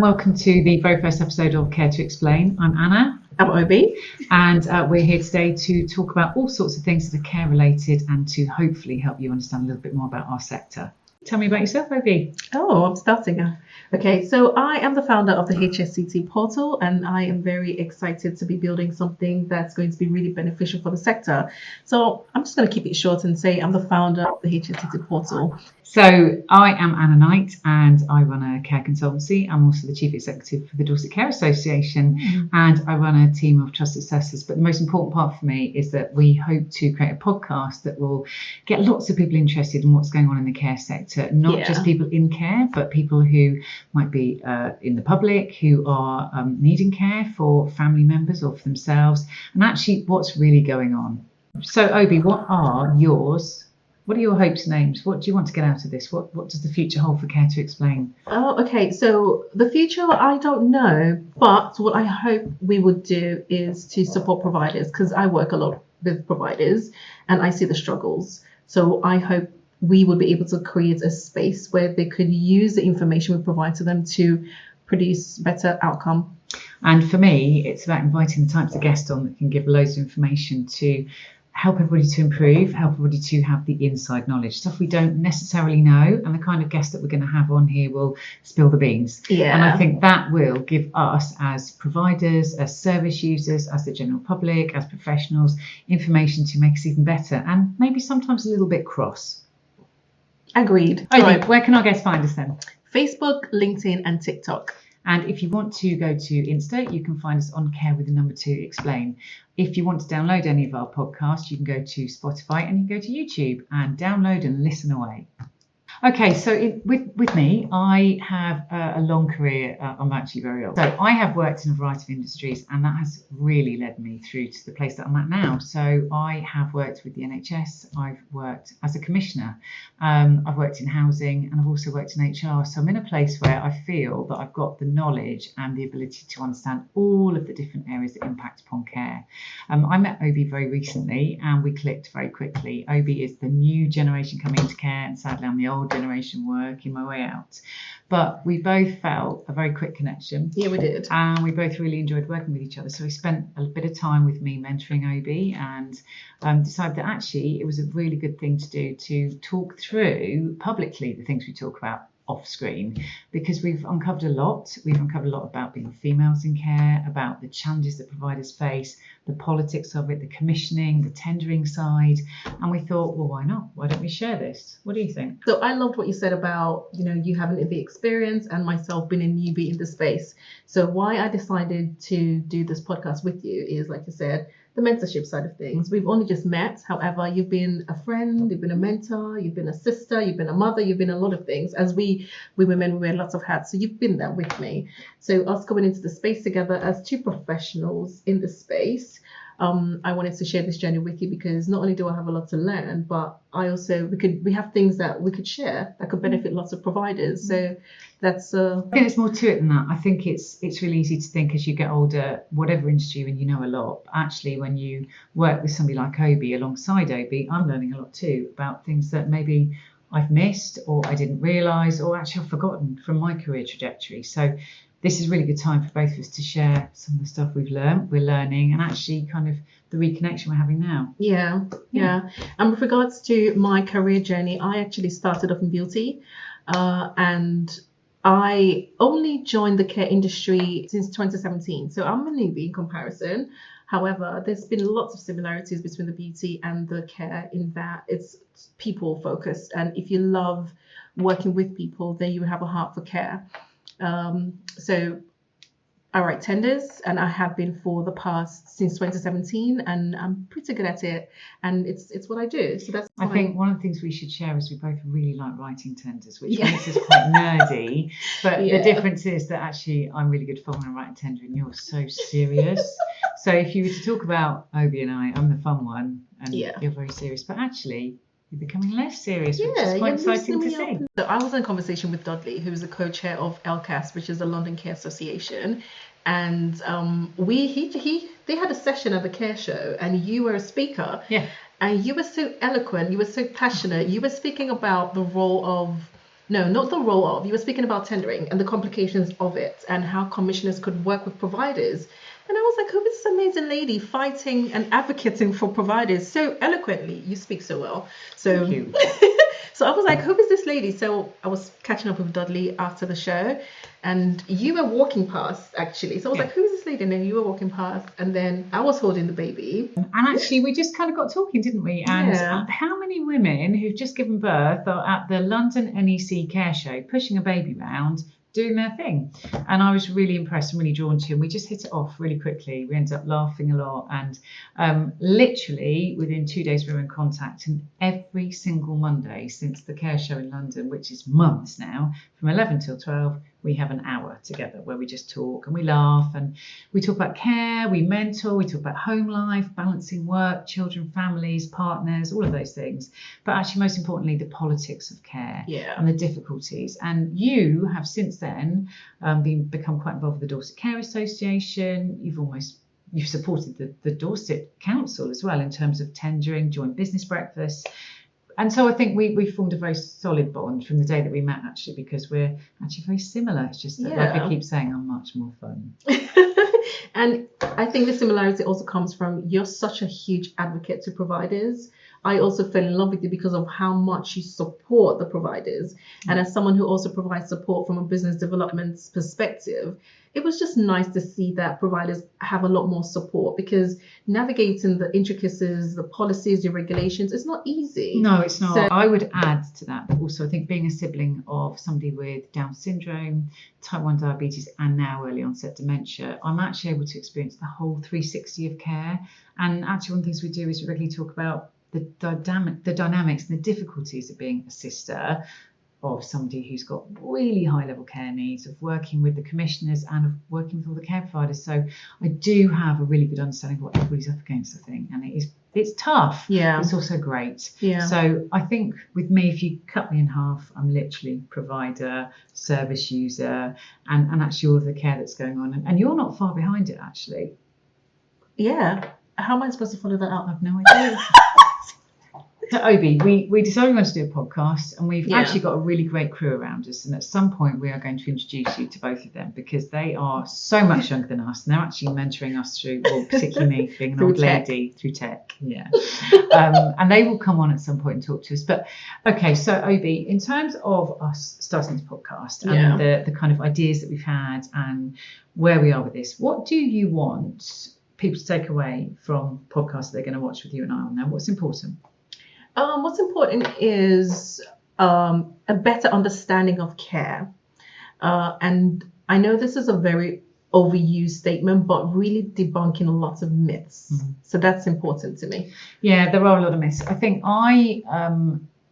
welcome to the very first episode of Care to Explain. I'm Anna. I'm Oby. And we're here today to talk about all sorts of things that are care related and to hopefully help you understand a little bit more about our sector. Tell me about yourself, Oby. Oh, I'm starting now. Okay, so I am the founder of the HSCT portal, and I am very excited to be building something that's going to be really beneficial for the sector. So I'm just going to keep it short and say I'm the founder of the HSCT portal. So I am Anna Knight and I run a care consultancy. I'm also the Chief Executive for the Dorset Care Association and I run a team of trust assessors. But the most important part for me is that we hope to create a podcast that will get lots of people interested in what's going on in the care sector, not just people in care, but people who might be in the public, who are needing care for family members or for themselves, and actually what's really going on. So Oby, what are your hopes and aims? What do you want to get out of this? What does the future hold for Care to Explain? Oh, okay. So the future, I don't know, but what I hope we would do is to support providers, because I work a lot with providers and I see the struggles. So I hope we would be able to create a space where they could use the information we provide to them to produce better outcome. And for me, it's about inviting the types of guests on that can give loads of information to help everybody to improve, help everybody to have the inside knowledge, stuff we don't necessarily know, and the kind of guest that we're going to have on here will spill the beans. Yeah. And I think that will give us as providers, as service users, as the general public, as professionals, information to make us even better and maybe sometimes a little bit cross. Agreed. Okay, right. Where can our guests find us then? Facebook, LinkedIn and TikTok. And if you want to go to Insta, you can find us on Care with the number 2 Explain. If you want to download any of our podcasts, you can go to Spotify and you can go to YouTube and download and listen away. Okay, so with me, I have a long career. I'm actually very old. So I have worked in a variety of industries and that has really led me through to the place that I'm at now. So I have worked with the NHS, I've worked as a commissioner, I've worked in housing and I've also worked in HR. So I'm in a place where I feel that I've got the knowledge and the ability to understand all of the different areas that impact upon care. I met Oby very recently and we clicked very quickly. Oby is the new generation coming into care and sadly I'm the old generation working my way out, but we both felt a very quick connection. Yeah, we did, and we both really enjoyed working with each other. So we spent a bit of time with me mentoring Oby and decided that actually it was a really good thing to do to talk through publicly the things we talk about off screen, because we've uncovered a lot. We've uncovered a lot about being females in care, about the challenges that providers face, the politics of it, the commissioning, the tendering side. And we thought, well, why not? Why don't we share this? What do you think? So I loved what you said about, you having the experience and myself being a newbie in the space. So why I decided to do this podcast with you is, like you said, the mentorship side of things. We've only just met. However, you've been a friend, you've been a mentor, you've been a sister, you've been a mother, you've been a lot of things. As we women, we wear lots of hats. So you've been there with me. So us going into the space together as two professionals in the space, I wanted to share this journey with you because not only do I have a lot to learn, but I also we have things that we could share that could benefit lots of providers. So that's I think there's more to it than that. I think it's really easy to think as you get older, whatever industry you're in, you know a lot. But actually, when you work with somebody like Oby, alongside Oby, I'm learning a lot too about things that maybe I've missed or I didn't realise or actually I've forgotten from my career trajectory. So this is a really good time for both of us to share some of the stuff we're learning, and actually kind of the reconnection we're having now. Yeah. And with regards to my career journey, I actually started off in beauty, and I only joined the care industry since 2017. So I'm a newbie in comparison. However, there's been lots of similarities between the beauty and the care in that it's people focused. And if you love working with people, then you have a heart for care. So I write tenders and I have been for the past since 2017 and I'm pretty good at it and it's what I do. So that's I think one of the things we should share is we both really like writing tenders, which makes us quite nerdy, but the difference is that actually I'm really good fun when I write a tender and you're so serious. So if you were to talk about Oby and I'm the fun one and you're very serious, but actually you're becoming less serious, which is quite exciting to see. So I was in a conversation with Dudley, who is the co-chair of LCAS, which is the London Care Association, and they had a session at the care show, and you were a speaker. Yeah. And you were so eloquent, you were so passionate, you were speaking about the role of No, not the role of. You were speaking about tendering and the complications of it and how commissioners could work with providers. And I was like, who is this amazing lady fighting and advocating for providers so eloquently? You speak so well. So, Thank you. so I was like, who is this lady? So I was catching up with Dudley after the show, and you were walking past actually. So I was like, who is this lady? And then you were walking past, and then I was holding the baby. And actually, we just kind of got talking, didn't we? And Yeah. how many women who've just given birth are at the London NEC Care Show pushing a baby around, doing their thing? And I was really impressed and really drawn to him. We just hit it off really quickly. We ended up laughing a lot, and literally within 2 days we were in contact. And every single Monday since the Care Show in London, which is months now, from 11 till 12, we have an hour together where we just talk and we laugh and we talk about care, we mentor, we talk about home life, balancing work, children, families, partners, all of those things. But actually, most importantly, the politics of care and the difficulties. And you have since then become quite involved with the Dorset Care Association. You've supported the Dorset Council as well in terms of tendering, joint business breakfasts. And so I think we formed a very solid bond from the day that we met, actually, because we're actually very similar. It's just that, like I keep saying, I'm much more fun. And I think the similarity also comes from you're such a huge advocate to providers. I also fell in love with you because of how much you support the providers. And as someone who also provides support from a business development perspective, it was just nice to see that providers have a lot more support, because navigating the intricacies, the policies, the regulations, it's not easy. No, it's not. So I would add to that also, I think being a sibling of somebody with Down syndrome, type 1 diabetes, and now early onset dementia, I'm actually able to experience the whole 360 of care. And actually, one of the things we do is we regularly talk about the dynamics and the difficulties of being a sister of somebody who's got really high level care needs, of working with the commissioners and of working with all the care providers. So I do have a really good understanding of what everybody's up against, I think, and it's tough. Yeah. It's also great. Yeah. So I think with me, if you cut me in half, I'm literally provider, service user, and actually all of the care that's going on. And you're not far behind it, actually. Yeah. How am I supposed to follow that up? I've no idea. So Oby, we decided we wanted to do a podcast, and we've actually got a really great crew around us, and at some point we are going to introduce you to both of them, because they are so much younger than us, and they're actually mentoring us through, well, particularly me being an old lady, through tech. And they will come on at some point and talk to us. But okay, so Oby, in terms of us starting this podcast and the kind of ideas that we've had and where we are with this, what do you want people to take away from podcasts that they're going to watch with you and I on now? What's important? What's important is a better understanding of care. And I know this is a very overused statement, but really debunking lots of myths. So that's important to me. Yeah, there are a lot of myths. I think I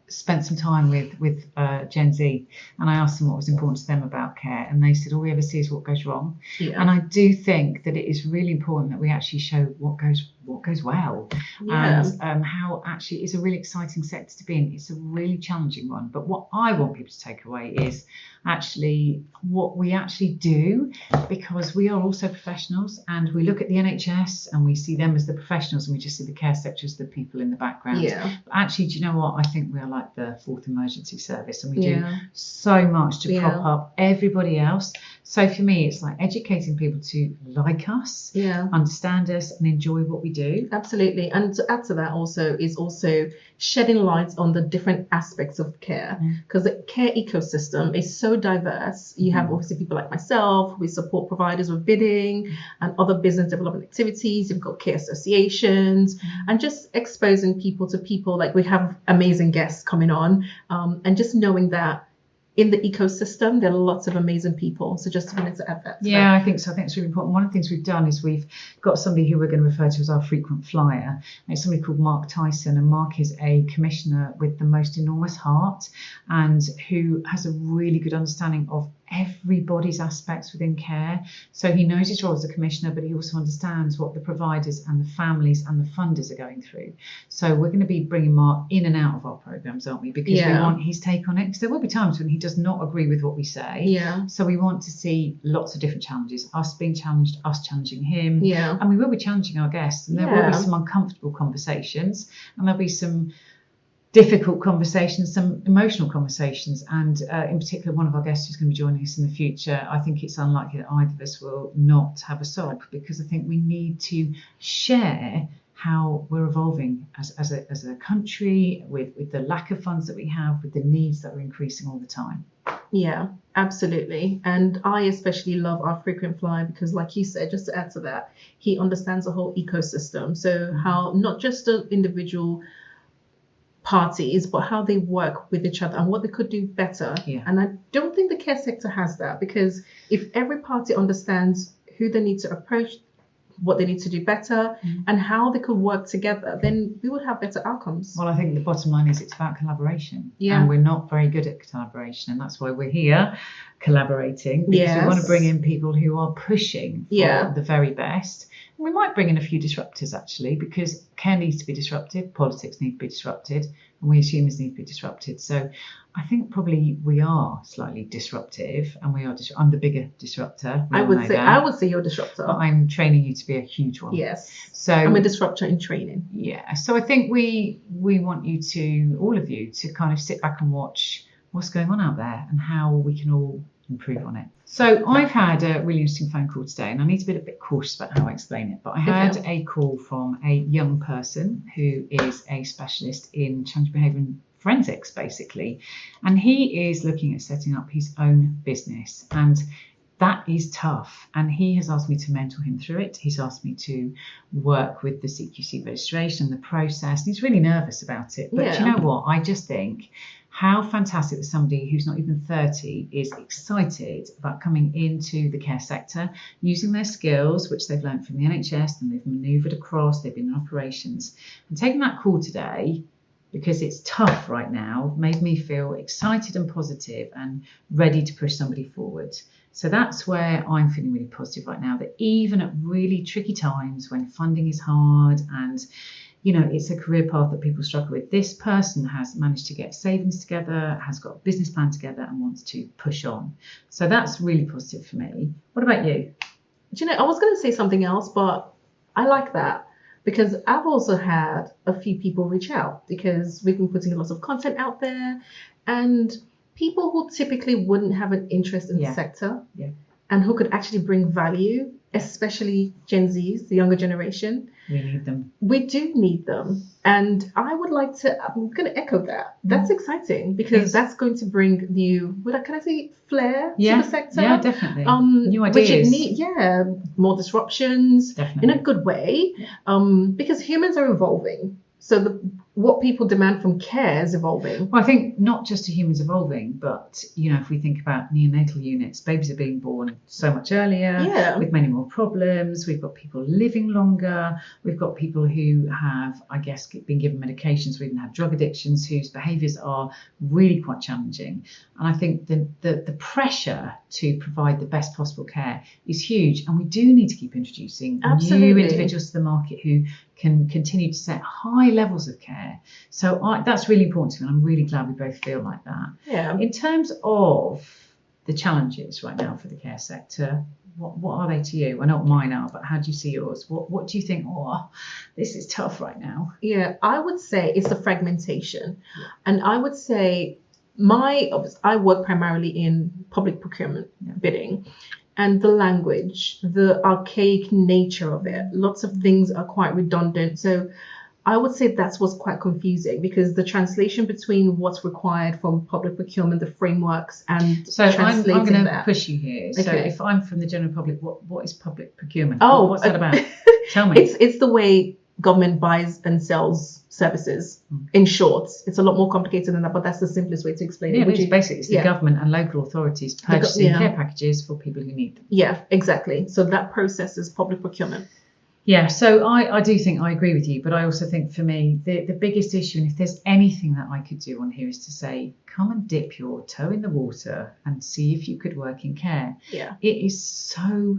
spent some time with Gen Z, and I asked them what was important to them about care, and they said all we ever see is what goes wrong. And I do think that it is really important that we actually show what goes well, and how actually it's a really exciting sector to be in. It's a really challenging one, but what I want people to take away is actually what we actually do, because we are also professionals, and we look at the NHS and we see them as the professionals, and we just see the care sector as the people in the background. But actually, do you know what? I think we are like the fourth emergency service, and we do so much to prop up everybody else. So for me, it's like educating people to like us, understand us, and enjoy what we do. Absolutely. And to add to that also is also shedding light on the different aspects of care, because the care ecosystem is so diverse. You have obviously people like myself, we support providers with bidding and other business development activities. You've got care associations, and just exposing people to people. Like we have amazing guests coming on, and just knowing that in the ecosystem, there are lots of amazing people. So just wanted to add that. I think so. I think it's really important. One of the things we've done is we've got somebody who we're going to refer to as our frequent flyer. And it's somebody called Mark Tyson, and Mark is a commissioner with the most enormous heart, and who has a really good understanding of everybody's aspects within care. So he knows his role as a commissioner, but he also understands what the providers and the families and the funders are going through. So we're going to be bringing Mark in and out of our programs, aren't we? Because we want his take on it. Because there will be times when he does not agree with what we say. So we want to see lots of different challenges. Us being challenged, us challenging him. And we will be challenging our guests. And there will be some uncomfortable conversations. And there'll be some difficult conversations, some emotional conversations, and in particular, one of our guests who's going to be joining us in the future, I think it's unlikely that either of us will not have a sob, because I think we need to share how we're evolving as a country, with the lack of funds that we have, with the needs that are increasing all the time. Yeah, absolutely. And I especially love our frequent flyer because, like you said, just to add to that, he understands the whole ecosystem. So how not just the individual parties, but how they work with each other and what they could do better. Yeah. And I don't think the care sector has that, because if every party understands who they need to approach, what they need to do better, and how they could work together, then we would have better outcomes. Well, I think the bottom line is it's about collaboration. Yeah. And we're not very good at collaboration, and that's why we're here collaborating, because we want to bring in people who are pushing for the very best. And we might bring in a few disruptors, actually, because care needs to be disrupted, politics need to be disrupted, and we as humans need to be disrupted. So I think probably we are slightly disruptive, and we are. I'm the bigger disruptor. I would say you're a disruptor. But I'm training you to be a huge one. Yes. So I'm a disruptor in training. Yeah. So I think we want you to, all of you, to kind of sit back and watch what's going on out there and how we can all improve on it. So I've had a really interesting phone call today, and I need to be a bit cautious about how I explain it, but I had a call from a young person who is a specialist in challenge behaviour and forensics, basically, and he is looking at setting up his own business, and that is tough, and he has asked me to mentor him through it. He's asked me to work with the CQC registration, the process, and he's really nervous about it, but you know what, I just think how fantastic that somebody who's not even 30 is excited about coming into the care sector, using their skills, which they've learned from the NHS, and they've manoeuvred across, they've been in operations, and taking that call today, because it's tough right now, made me feel excited and positive and ready to push somebody forward. So that's where I'm feeling really positive right now, that even at really tricky times when funding is hard and it's a career path that people struggle with, this person has managed to get savings together, has got a business plan together, and wants to push on. So that's really positive for me. What about you? I was going to say something else, but I like that, because I've also had a few people reach out, because we've been putting a lot of content out there, and people who typically wouldn't have an interest in the sector and who could actually bring value, especially Gen Zs, the younger generation. We need them. We do need them. And I'm going to echo that. That's exciting, because that's going to bring new, can I say flair to the sector? Yeah, definitely. New ideas. More disruptions, definitely. In a good way, because humans are evolving. So what people demand from care is evolving. Well, I think not just are humans evolving, but if we think about neonatal units, babies are being born so much earlier, with many more problems. We've got people living longer. We've got people who have, I guess, been given medications. We even have drug addictions whose behaviours are really quite challenging. And I think the pressure to provide the best possible care is huge, and we do need to keep introducing new individuals to the market who can continue to set high levels of care. So that's really important to me, and I'm really glad we both feel like that. Yeah. In terms of the challenges right now for the care sector, what are they to you? I know what mine are, but how do you see yours? What do you think, this is tough right now? Yeah, I would say it's the fragmentation. Yeah. And I would say I work primarily in public procurement bidding. And the language, the archaic nature of it, lots of things are quite redundant. So I would say that's what's quite confusing, because the translation between what's required from public procurement, the frameworks, and I'm going to push you here. Okay. So if I'm from the general public, what is public procurement? What's that about? Tell me. It's the way government buys and sells services. In short, it's a lot more complicated than that, but that's the simplest way to explain it. Basically, it's the government and local authorities purchasing care packages for people who need them. Yeah, exactly. So that process is public procurement. Yeah, so I do think I agree with you, but I also think for me, the biggest issue, and if there's anything that I could do on here, is to say, come and dip your toe in the water and see if you could work in care. Yeah. It is so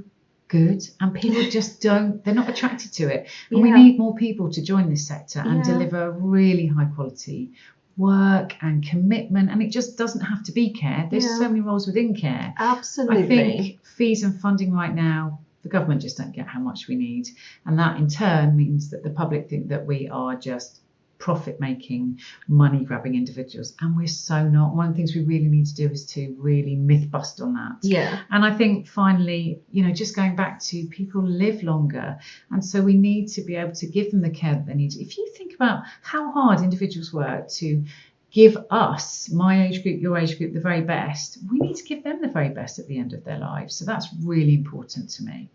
good, and people just they're not attracted to it. And we need more people to join this sector and deliver really high quality work and commitment, and it just doesn't have to be care. There's so many roles within care. Absolutely. I think fees and funding right now, the government just don't get how much we need, and that in turn means that the public think that we are just profit-making, money-grabbing individuals, and we're so not. One of the things we really need to do is to really myth bust on that. Yeah. And I think finally, just going back to people live longer, and so we need to be able to give them the care that they need. If you think about how hard individuals work to give us, my age group, your age group, the very best, we need to give them the very best at the end of their lives. So that's really important to me.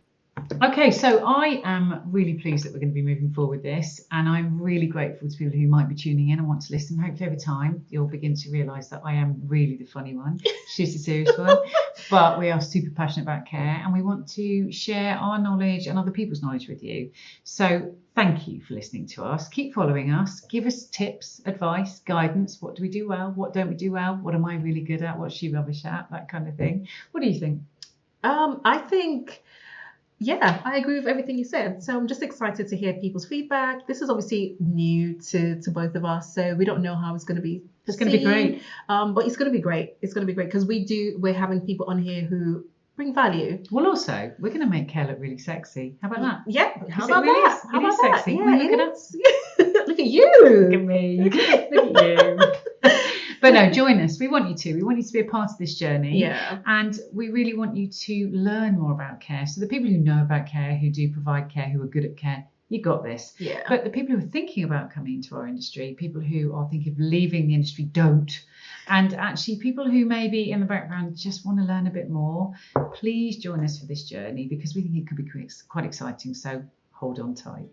Okay, so I am really pleased that we're going to be moving forward with this, and I'm really grateful to people who might be tuning in and want to listen. Hopefully over time you'll begin to realise that I am really the funny one, she's the serious one, but we are super passionate about care and we want to share our knowledge and other people's knowledge with you. So thank you for listening to us. Keep following us, give us tips, advice, guidance. What do we do well? What don't we do well? What am I really good at? What's she rubbish at? That kind of thing. What do you think? I think... Yeah, I agree with everything you said. So I'm just excited to hear people's feedback. This is obviously new to both of us, so we don't know how it's going to be. It's going to be great. But it's going to be great. It's going to be great because we're having people on here who bring value. Well, also, we're going to make care look really sexy. How about that? Yeah, how about that? How about that? Sexy. Yeah, Look at us. Look at you. Look at me. Look at you. But no, join us. We want you to. We want you to be a part of this journey. Yeah. And we really want you to learn more about care. So the people who know about care, who do provide care, who are good at care, you got this. Yeah. But the people who are thinking about coming into our industry, people who are thinking of leaving the industry, don't. And actually people who maybe in the background just want to learn a bit more, please join us for this journey because we think it could be quite exciting. So hold on tight.